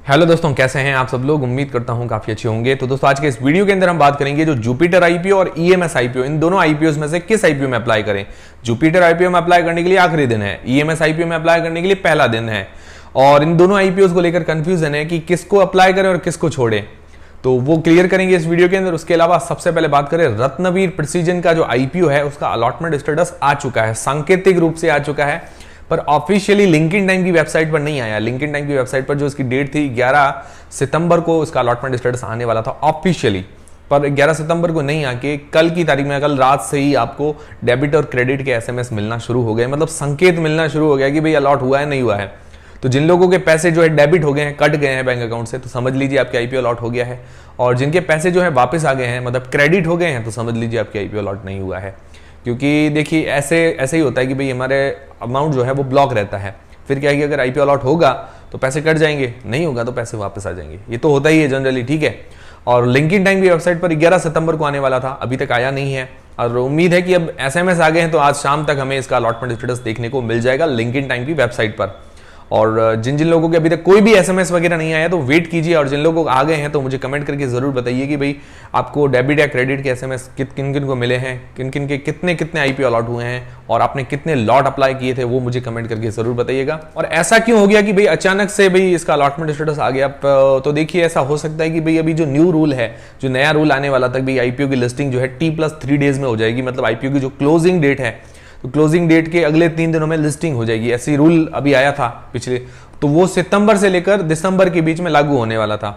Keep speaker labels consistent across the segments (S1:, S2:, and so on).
S1: Hello दोस्तों, कैसे हैं आप सब लोग। उम्मीद करता हूं काफी अच्छे होंगे। तो दोस्तों आज के इस वीडियो के अंदर हम बात करेंगे जो जुपिटर आईपीओ और ईएमएस आईपीओ, इन दोनों आईपीओ में से किस आईपीओ में अप्लाई करें। जुपिटर आईपीओ में अप्लाई करने के लिए आखिरी दिन है, ईएमएस आईपीओ में अप्लाई करने के लिए पहला दिन है। और इन दोनों आईपीओ को लेकर कंफ्यूजन है कि किसको अप्लाई करें और किसको छोड़ें, तो वो क्लियर करेंगे इस वीडियो के अंदर। उसके अलावा सबसे पहले बात करें, रत्नवीर प्रिसीजन का जो आईपीओ है उसका अलॉटमेंट स्टेटस आ चुका है, सांकेतिक रूप से आ चुका है, पर ऑफिशियली लिंक्डइन टाइम की वेबसाइट पर नहीं आया। लिंक्डइन टाइम की वेबसाइट पर जो इसकी डेट थी 11 सितंबर को इसका अलॉटमेंट स्टेटस आने वाला था ऑफिशियली, पर 11 सितंबर को नहीं आके कल की तारीख में, कल रात से ही आपको डेबिट और क्रेडिट के एसएमएस मिलना शुरू हो गए, मतलब संकेत मिलना शुरू हो गया कि भाई अलॉट हुआ है नहीं हुआ है। तो जिन लोगों के पैसे जो है डेबिट हो गए हैं, कट गए हैं बैंक अकाउंट से, तो समझ लीजिए आपके आईपीओ अलॉट हो गया है। और जिनके पैसे जो है वापस आ गए हैं, मतलब क्रेडिट हो गए हैं, तो समझ लीजिए आपके आईपीओ अलॉट नहीं हुआ है। क्योंकि देखिए ऐसे ही होता है कि भाई हमारे अमाउंट जो है वो ब्लॉक रहता है, फिर क्या है कि अगर आईपीओ अलॉट होगा तो पैसे कट जाएंगे, नहीं होगा तो पैसे वापस आ जाएंगे। ये तो होता ही है जनरली, ठीक है। और लिंक्डइन टाइम की वेबसाइट पर 11 सितंबर को आने वाला था, अभी तक आया नहीं है। और उम्मीद है कि अब एसएमएस आ गए हैं, तो आज शाम तक हमें इसका अलॉटमेंट स्टेटस देखने को मिल जाएगा लिंक्डइन टाइम की वेबसाइट पर। और जिन जिन लोगों के अभी तक कोई भी एसएमएस वगैरह नहीं आया तो वेट कीजिए, और जिन लोगों को आ गए हैं तो मुझे कमेंट करके जरूर बताइए कि भाई आपको डेबिट या क्रेडिट के एसएमएस किन किन को मिले हैं, किन किन के कितने कितने आईपीओ अलॉट हुए हैं, और आपने कितने लॉट अप्लाई किए थे, वो मुझे कमेंट करके जरूर बताइएगा। और ऐसा क्यों हो गया कि भाई अचानक से भाई इसका अलॉटमेंट स्टेटस आ गया, तो देखिए ऐसा हो सकता है कि भाई अभी जो न्यू रूल है, जो नया रूल आने वाला था, भाई आईपीओ की लिस्टिंग जो है T+3 डेज में हो जाएगी, मतलब आईपीओ की जो क्लोजिंग डेट है, तो क्लोजिंग डेट के अगले 3 दिनों में लिस्टिंग हो जाएगी। ऐसी रूल अभी आया था पिछले, तो वो सितंबर से लेकर दिसंबर के बीच में लागू होने वाला था।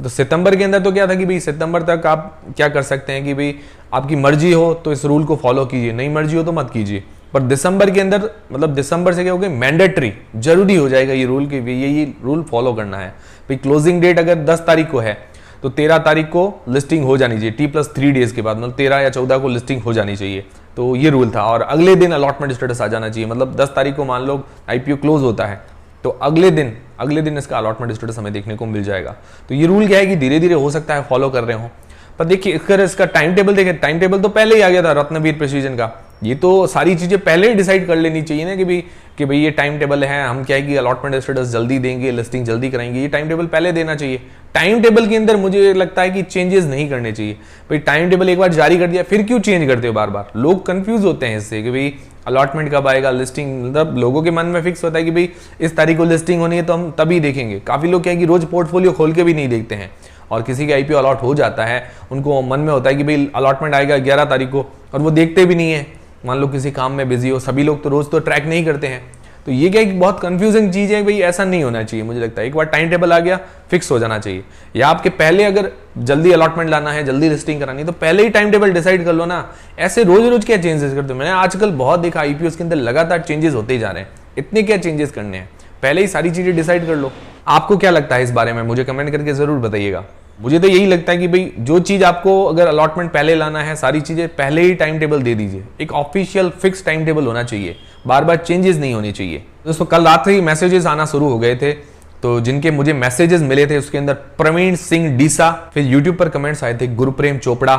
S1: तो सितंबर के अंदर तो क्या था कि भाई सितंबर तक आप क्या कर सकते हैं कि भाई आपकी मर्जी हो तो इस रूल को फॉलो कीजिए, नहीं मर्जी हो तो मत कीजिए। पर दिसंबर के अंदर, मतलब दिसंबर से क्या हो गया, मैंडेटरी, जरूरी हो जाएगा ये रूल कि ये रूल फॉलो करना है। भाई क्लोजिंग डेट अगर 10 तारीख को है तो 13 तारीख को लिस्टिंग हो जानी चाहिए, T+3 डेज के बाद, मतलब 13 या 14 को लिस्टिंग हो जानी चाहिए। तो ये रूल था, और अगले दिन अलॉटमेंट स्टेटस आ जाना चाहिए। मतलब 10 तारीख को मान लो आईपीओ क्लोज होता है, तो अगले दिन इसका अलॉटमेंट स्टेटस हमें देखने को मिल जाएगा। तो ये रूल क्या है कि धीरे धीरे हो सकता है फॉलो कर रहे हो। पर देखिए इसका टाइम टेबल देखें, टाइम टेबल तो पहले ही आ गया था रत्नवीर प्रिसीजन का। ये तो सारी चीजें पहले ही डिसाइड कर लेनी चाहिए ना कि भाई ये टाइम टेबल है, हम क्या है कि अलॉटमेंट स्टेटस जल्दी देंगे, लिस्टिंग जल्दी कराएंगे, ये टाइम टेबल पहले देना चाहिए। टाइम टेबल के अंदर मुझे लगता है कि चेंजेस नहीं करने चाहिए। भाई टाइम टेबल एक बार जारी कर दिया, फिर क्यों चेंज करते हो बार बार। लोग कंफ्यूज होते हैं इससे कि भाई अलॉटमेंट कब आएगा, लिस्टिंग, मतलब लोगों के मन में फिक्स होता है कि भाई इस तारीख को लिस्टिंग होनी है तो हम तभी देखेंगे। काफी लोग क्या है कि रोज पोर्टफोलियो खोल के भी नहीं देखते हैं, और किसी के आईपीओ अलॉट हो जाता है, उनको मन में होता है कि भाई अलॉटमेंट आएगा 11 तारीख को, और वो देखते भी नहीं है। मान लो किसी काम में बिजी हो, सभी लोग तो रोज तो ट्रैक नहीं करते हैं। तो ये क्या एक बहुत कंफ्यूजिंग चीज है, भाई ऐसा नहीं होना चाहिए। मुझे लगता है एक बार टाइम टेबल आ गया, फिक्स हो जाना चाहिए। या आपके पहले अगर जल्दी अलॉटमेंट लाना है, जल्दी लिस्टिंग करानी है, तो पहले ही टाइम टेबल डिसाइड कर लो ना। ऐसे रोज रोज क्या चेंजेस करते हो। मैंने आजकल बहुत देखा आईपीओ के अंदर लगातार चेंजेस होते ही जा रहे हैं। इतने क्या चेंजेस करने हैं, पहले ही सारी चीजें डिसाइड कर लो। आपको क्या लगता है इस बारे में, मुझे कमेंट करके जरूर बताइएगा। मुझे तो यही लगता है कि भाई जो चीज आपको अगर अलॉटमेंट पहले लाना है, सारी चीजें पहले ही टाइम टेबल दे दीजिए। एक ऑफिशियल फिक्स टाइम टेबल होना चाहिए, बार बार चेंजेस नहीं होनी चाहिए। दोस्तों कल रात से ही मैसेजेस आना शुरू हो गए थे, तो जिनके मुझे मैसेजेस मिले थे उसके अंदर प्रवीण सिंह डीसा, फिर यूट्यूब पर कमेंट्स आए थे गुरप्रेम चोपड़ा,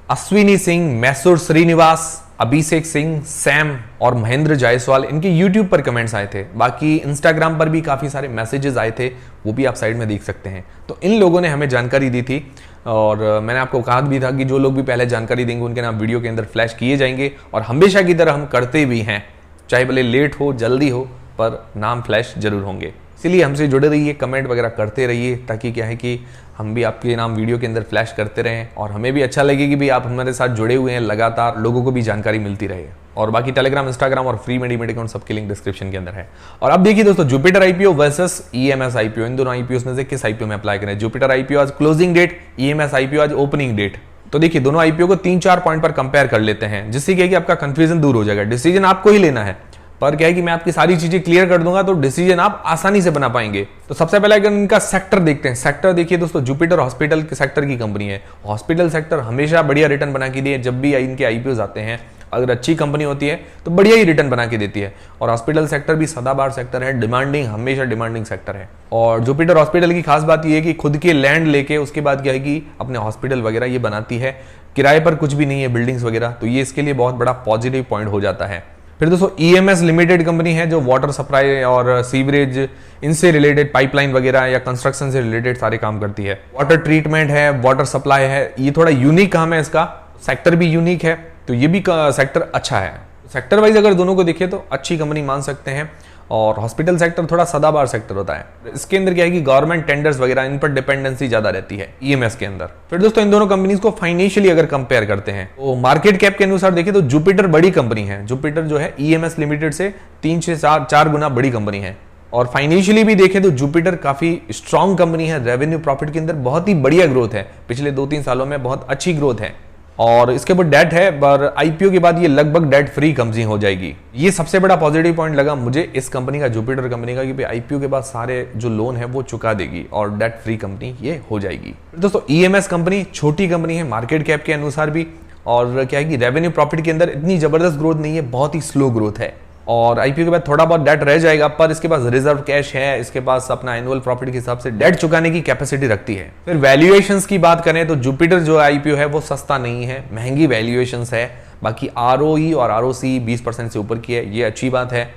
S1: अश्विनी सिंह, मैसूर श्रीनिवास, अभिषेक सिंह, सैम और महेंद्र जायसवाल, इनके यूट्यूब पर कमेंट्स आए थे। बाकी इंस्टाग्राम पर भी काफी सारे मैसेजेस आए थे, वो भी आप साइड में देख सकते हैं। तो इन लोगों ने हमें जानकारी दी थी, और मैंने आपको कहा भी था कि जो लोग भी पहले जानकारी देंगे उनके नाम वीडियो के अंदर फ्लैश किए जाएंगे, और हमेशा की तरह हम करते भी हैं, चाहे भले लेट हो जल्दी हो, पर नाम फ्लैश जरूर होंगे। इसलिए हमसे जुड़े रहिए, कमेंट वगैरह करते रहिए, ताकि क्या है कि हम भी आपके नाम वीडियो के अंदर फ्लैश करते रहें, और हमें भी अच्छा लगे कि भाई आप हमारे साथ जुड़े हुए हैं, लगातार लोगों को भी जानकारी मिलती रहे। और बाकी टेलीग्राम, इंस्टाग्राम और फ्री मेडिमेट अकाउंट सबके लिंक डिस्क्रिप्शन के अंदर है। और अब देखिए दोस्तों, Jupiter IPO versus EMS IPO, इन दोनों आईपीओ में से किस आईपीओ में अप्लाई करें। जुपिटर आईपीओ आज क्लोजिंग डेट, ईएमएस आईपीओ आज ओपनिंग डेट। तो देखिए दोनों आईपीओ को 3-4 पॉइंट पर कंपेयर कर लेते हैं, जिससे क्या है कि आपका कंफ्यूजन दूर हो जाएगा। डिसीजन आपको ही लेना है, पर क्या है कि मैं आपकी सारी चीजें क्लियर कर दूंगा, तो डिसीजन आप आसानी से बना पाएंगे। तो सबसे पहले अगर इनका सेक्टर देखते हैं, सेक्टर देखिए दोस्तों, जुपिटर हॉस्पिटल के सेक्टर की कंपनी है। हॉस्पिटल सेक्टर हमेशा बढ़िया रिटर्न बना के दिए, जब भी इनके आईपीओ आते हैं, अगर अच्छी कंपनी होती है तो बढ़िया ही रिटर्न बना के देती है। और हॉस्पिटल सेक्टर भी सदाबहार सेक्टर है, डिमांडिंग, हमेशा डिमांडिंग सेक्टर है। और जुपिटर हॉस्पिटल की खास बात यह है कि खुद के लैंड लेके उसके बाद क्या है कि अपने हॉस्पिटल वगैरह ये बनाती है, किराए पर कुछ भी नहीं है, बिल्डिंग्स वगैरह। तो ये इसके लिए बहुत बड़ा पॉजिटिव पॉइंट हो जाता है। फिर दोस्तों EMS लिमिटेड कंपनी है जो वाटर सप्लाई और सीवरेज इनसे रिलेटेड पाइपलाइन वगैरह या कंस्ट्रक्शन से रिलेटेड सारे काम करती है। वाटर ट्रीटमेंट है, वाटर सप्लाई है, ये थोड़ा यूनिक काम है इसका, सेक्टर भी यूनिक है, तो ये भी सेक्टर अच्छा है। सेक्टर वाइज अगर दोनों को देखें तो अच्छी कंपनी मान सकते हैं। और हॉस्पिटल सेक्टर थोड़ा सदाबहार सेक्टर होता है। इसके अंदर क्या है कि गवर्नमेंट टेंडर्स वगैरह इन पर डिपेंडेंसी ज्यादा रहती है EMS के अंदर। फिर दोस्तों इन दोनों कंपनीज को फाइनेंशियली अगर कंपेयर करते हैं तो मार्केट कैप के अनुसार देखिए तो जुपिटर बड़ी कंपनी है। जुपिटर जो है EMS लिमिटेड से 3 से 4 गुना बड़ी कंपनी है। और फाइनेंशियली भी देखें तो जुपिटर काफी स्ट्रॉन्ग कंपनी है। रेवेन्यू प्रॉफिट के अंदर बहुत ही बढ़िया ग्रोथ है, पिछले 2-3 सालों में बहुत अच्छी ग्रोथ है। और इसके ऊपर डेट है, पर IPO के बाद ये लगभग डेट फ्री कंपनी हो जाएगी। ये सबसे बड़ा पॉजिटिव पॉइंट लगा मुझे इस कंपनी का, जुपिटर कंपनी का, कि IPO के बाद सारे जो लोन है वो चुका देगी और डेट फ्री कंपनी ये हो जाएगी। दोस्तों EMS कंपनी छोटी कंपनी है मार्केट कैप के अनुसार भी, और क्या है कि रेवेन्यू प्रॉफिट के अंदर इतनी जबरदस्त ग्रोथ नहीं है, बहुत ही स्लो ग्रोथ है। और IPO के बाद थोड़ा बहुत डेट रह जाएगा, पर इसके पास रिजर्व कैश है, इसके पास अपना एनुअल प्रॉफिट के हिसाब से डेट चुकाने की कैपेसिटी रखती है। फिर वैल्यूएशंस की बात करें तो जुपिटर जो IPO है वो सस्ता नहीं है, महंगी वैल्यूएशंस है। बाकी ROE और ROC 20% से ऊपर की है, ये अच्छी बात है।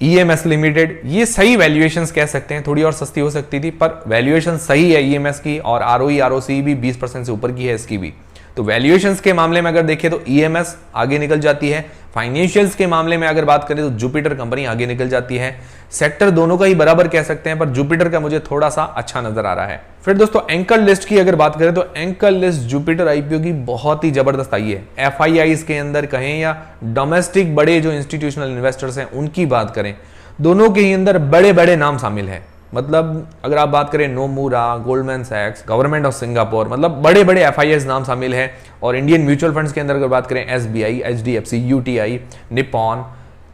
S1: EMS लिमिटेड ये सही वैल्यूएशंस कह सकते हैं, थोड़ी और सस्ती हो सकती थी पर वैल्यूएशन सही है EMS की, और ROE ROC भी 20% से ऊपर की है इसकी भी। तो वैल्यूएशंस के मामले में अगर देखें तो EMS आगे निकल जाती है। फाइनेंशियल्स के मामले में अगर बात करें तो जुपिटर कंपनी आगे निकल जाती है। सेक्टर दोनों का ही बराबर कह सकते हैं, पर जुपिटर का मुझे थोड़ा सा अच्छा नजर आ रहा है। फिर दोस्तों एंकर लिस्ट की अगर बात करें तो एंकर लिस्ट जुपिटर IPO की बहुत ही जबरदस्त आई है। FIIs के अंदर कहें या डोमेस्टिक बड़े जो इंस्टीट्यूशनल इन्वेस्टर्स हैं उनकी बात करें, दोनों के ही अंदर बड़े बड़े नाम शामिल है। मतलब अगर आप बात करें नोमुरा, गोल्डमैन सैक्स, गवर्नमेंट ऑफ सिंगापुर, मतलब बड़े बड़े FIIs नाम शामिल है। और इंडियन म्यूचुअल फंड्स के अंदर अगर बात करें SBI, HDFC, UTI, Nippon,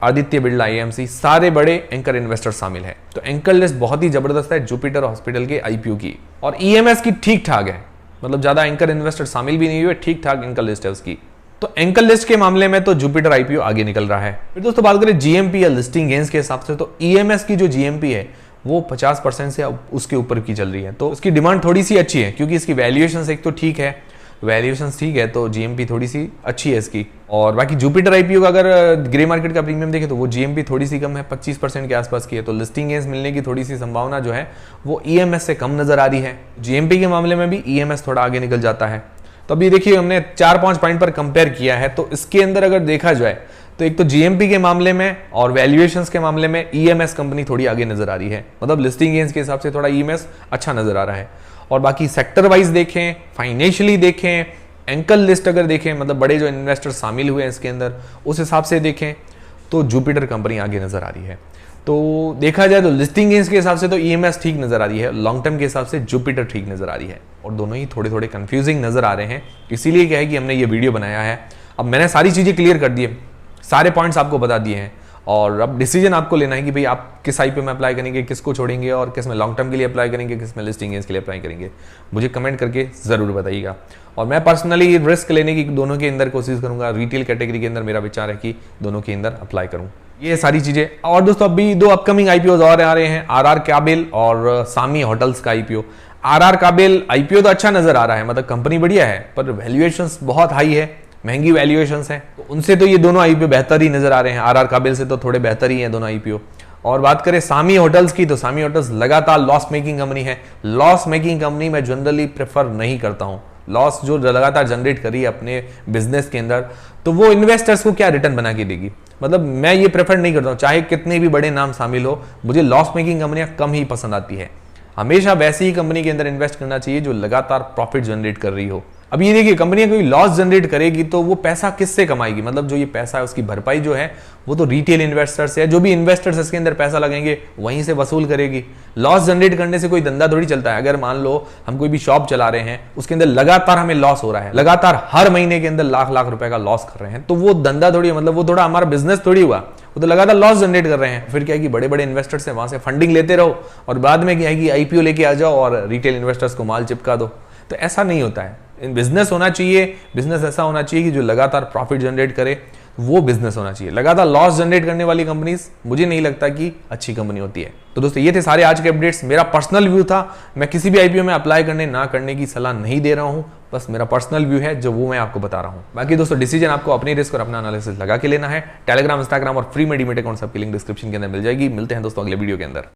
S1: Aditya Birla AMC, सारे बड़े एंकर इन्वेस्टर शामिल है। तो एंकर लिस्ट बहुत ही जबरदस्त है जुपिटर हॉस्पिटल के IPO की। और EMS की ठीक ठाक है, मतलब ज्यादा एंकर इन्वेस्टर शामिल भी नहीं हुए, ठीक ठाक एंकर लिस्ट है उसकी। तो एंकर लिस्ट के मामले में तो जुपिटर IPO आगे निकल रहा है। फिर दोस्तों बात करें GMP या लिस्टिंग गेन्स के हिसाब से तो EMS की जो GMP है वो 50% से उसके ऊपर की चल रही है। तो उसकी डिमांड थोड़ी सी अच्छी है क्योंकि इसकी वैल्यूएशन एक तो ठीक है, वैल्यूएशन ठीक है, तो GMP थोड़ी सी अच्छी है इसकी। और बाकी जुपिटर IPO का अगर ग्रे मार्केट का प्रीमियम देखें तो वो GMP थोड़ी सी कम है, 25% के आसपास की है। तो लिस्टिंग गेन्स मिलने की थोड़ी सी संभावना जो है वो EMS से कम नजर आ रही है। GMP के मामले में भी EMS थोड़ा आगे निकल जाता है। तो अभी देखिए हमने 4-5 पॉइंट पर कंपेयर किया है, तो इसके अंदर अगर देखा जाए तो एक तो GMP के मामले में और वैल्यूएशंस के मामले में EMS कंपनी थोड़ी आगे नजर आ रही है। मतलब लिस्टिंग गेन्स के हिसाब से थोड़ा EMS अच्छा नजर आ रहा है। और बाकी सेक्टर वाइज देखें, फाइनेंशियली देखें, एंकर लिस्ट अगर देखें, मतलब बड़े जो इन्वेस्टर शामिल हुए हैं इसके अंदर, उस हिसाब से देखें तो जुपिटर कंपनी आगे नजर आ रही है। तो देखा जाए तो लिस्टिंग गेन्स के हिसाब से तो EMS ठीक नजर आ रही है, लॉन्ग टर्म के हिसाब से जुपिटर ठीक नजर आ रही है। और दोनों ही थोड़े थोड़े कंफ्यूजिंग नजर आ रहे हैं, इसीलिए क्या है कि हमने ये वीडियो बनाया है। अब मैंने सारी चीजें क्लियर कर दी है, सारे पॉइंट्स आपको बता दिए हैं, और अब डिसीजन आपको लेना है कि भाई आप किस IPO में अप्लाई करेंगे, किसको छोड़ेंगे, और किस में लॉन्ग टर्म के लिए अप्लाई करेंगे, किस में लिस्टिंग गेन्स के लिए अप्लाई करेंगे। मुझे कमेंट करके जरूर बताइएगा। और मैं पर्सनली रिस्क लेने की दोनों के अंदर कोशिश करूंगा। रिटेल कैटेगरी के अंदर मेरा विचार है कि दोनों के अंदर अप्लाई करूं, ये सारी चीजें। और दोस्तों अभी 2 अपकमिंग IPOs और आ रहे हैं, RR काबिल और सामी होटल्स का IPO। RR काबिल IPO तो अच्छा नजर आ रहा है, मतलब कंपनी बढ़िया है, पर वैल्यूएशंस बहुत हाई है, महंगी वैल्यूएशंस हैं, तो उनसे तो ये दोनों IPO बेहतर ही नजर आ रहे हैं। RR काबिल से तो थोड़े बेहतर ही हैं दोनों IPO। और बात करें सामी होटल्स की, तो सामी होटल्स लगातार लॉस मेकिंग कंपनी है। लॉस मेकिंग कंपनी मैं जनरली प्रेफर नहीं करता हूं। लॉस जो लगातार जनरेट करी है अपने बिजनेस के अंदर, तो वो इन्वेस्टर्स को क्या रिटर्न बना के देगी। मतलब मैं ये प्रेफर नहीं करता हूं, चाहे कितने भी बड़े नाम शामिल हो, मुझे लॉस मेकिंग कंपनियां कम ही पसंद आती है। हमेशा वैसी ही कंपनी के अंदर इन्वेस्ट करना चाहिए जो लगातार प्रॉफिट जनरेट कर रही हो। अब ये देखिए कंपनियां कोई लॉस जनरेट करेगी तो वो पैसा किससे कमाएगी, मतलब जो ये पैसा है उसकी भरपाई जो है वो तो रिटेल इन्वेस्टर्स है, जो भी इन्वेस्टर्स इसके अंदर पैसा लगाएंगे वहीं से वसूल करेगी। लॉस जनरेट करने से कोई धंधा थोड़ी चलता है। अगर मान लो हम कोई भी शॉप चला रहे हैं, उसके अंदर लगातार हमें लॉस हो रहा है, लगातार हर महीने के अंदर लाख रुपए का लॉस कर रहे हैं, तो वो धंधा थोड़ी, मतलब वो थोड़ा हमारा बिजनेस थोड़ी हुआ, वो तो लगातार लॉस जनरेट कर रहे हैं। फिर क्या है कि बड़े बड़े इन्वेस्टर्स है वहां से फंडिंग लेते रहो और बाद में क्या है कि IPO लेके आ जाओ और रिटेल इन्वेस्टर्स को माल चिपका दो। तो ऐसा नहीं होता है। बिजनेस होना चाहिए, बिजनेस ऐसा होना चाहिए कि जो लगातार प्रॉफिट जनरेट करे। वो बिजनेस होना चाहिए। लगातार लॉस जनरेट करने वाली कंपनीज मुझे नहीं लगता कि अच्छी कंपनी होती है। तो दोस्तों ये थे सारे आज के अपडेट्स। मेरा पर्सनल व्यू था, मैं किसी भी आईपीओ में अप्लाई करने ना करने की सलाह नहीं दे रहा हूं, बस मेरा पर्सनल व्यू है जो वो मैं आपको बता रहा हूं। बाकी दोस्तों डिसीजन आपको अपनी रिस्क और अपना एनालिसिस लगा के लेना है। टेलीग्राम, इंस्टाग्राम और फ्री में डीमैट अकाउंट सबकी लिंक डिस्क्रिप्शन के अंदर मिल जाएगी। मिलते हैं दोस्तों अगले वीडियो के अंदर।